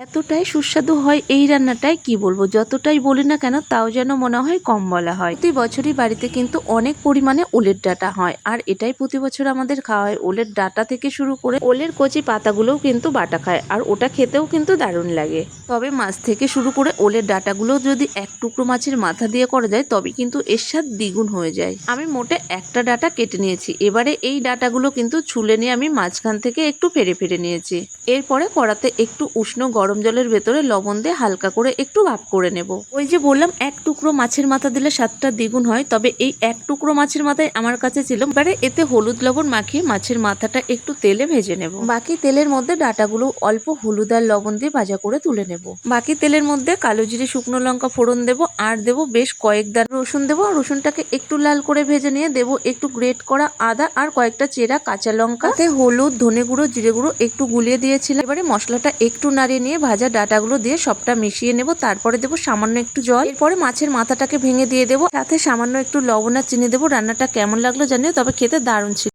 এতটাই সুস্বাদু হয় এই রান্নাটাই কি বলবো, যতটাই বলি না কেন তাও যেন মনে হয় কম বলা হয়। প্রতি বছরই বাড়িতে কিন্তু অনেক পরিমাণে ওলের ডাঁটা হয়, আর এটাই প্রতি বছর আমাদের খাওয়া হয়। ওলের ডাঁটা থেকে শুরু করে ওলের কচি পাতাগুলোও কিন্তু বাটা খায়, আর ওটা খেতেও কিন্তু দারুণ লাগে। তবে মাছ থেকে শুরু করে ওলের ডাঁটাগুলো যদি এক টুকরো মাছের মাথা দিয়ে করা যায় তবে কিন্তু এর স্বাদ দ্বিগুণ হয়ে যায়। আমি মোটে একটা ডাঁটা কেটে নিয়েছি। এবারে এই ডাঁটাগুলো কিন্তু ছুলে নিয়ে আমি মাঝখান থেকে একটু ফেরে ফেরে নিয়েছি। এরপরে কড়াতে একটু উষ্ণ গরম জলের ভেতরে লবণ দিয়ে হালকা করে একটু ভাপ করে নেব। ওই যে বললাম এক টুকরো মাছের মাথা দিলে স্বাদটা দ্বিগুণ হয়, তবে এই এক টুকরো মাছের মাথায় আমার কাছে ছিল। এবারে এতে হলুদ লবণ মাখিয়ে মাছের মাথাটা একটু তেলে ভেজে নেব। বাকি তেলের মধ্যে ডাঁটাগুলো অল্প হলুদ আর লবণ দিয়ে ভাজা করে তুলে নেব। বাকি তেলের মধ্যে কালো জিরে শুকনো লঙ্কা ফোড়ন দেব, আর দেব বেশ কয়েক দানা রসুন দেব। রসুনটাকে একটু লাল করে ভেজে নিয়ে দেব একটু গ্রেট করা আদা আর কয়েকটা চেরা কাঁচা লঙ্কা। হলুদ, ধনে গুঁড়ো, জিরে গুঁড়ো একটু গুলিয়ে দিয়েছিলাম। এবারে মশলাটা একটু নাড়িয়ে নিয়ে ভাজা ডাঁটাগুলো দিয়ে সবটা মিশিয়ে নেব। তারপরে দেবো সামান্য একটু জল। এরপরে মাছের মাথাটাকে ভেঙে দিয়ে দেবো, সাথে সামান্য একটু লবণ আর চিনি দেবো। রান্নাটা কেমন লাগলো জানিও, তবে খেতে দারুণ ছিল।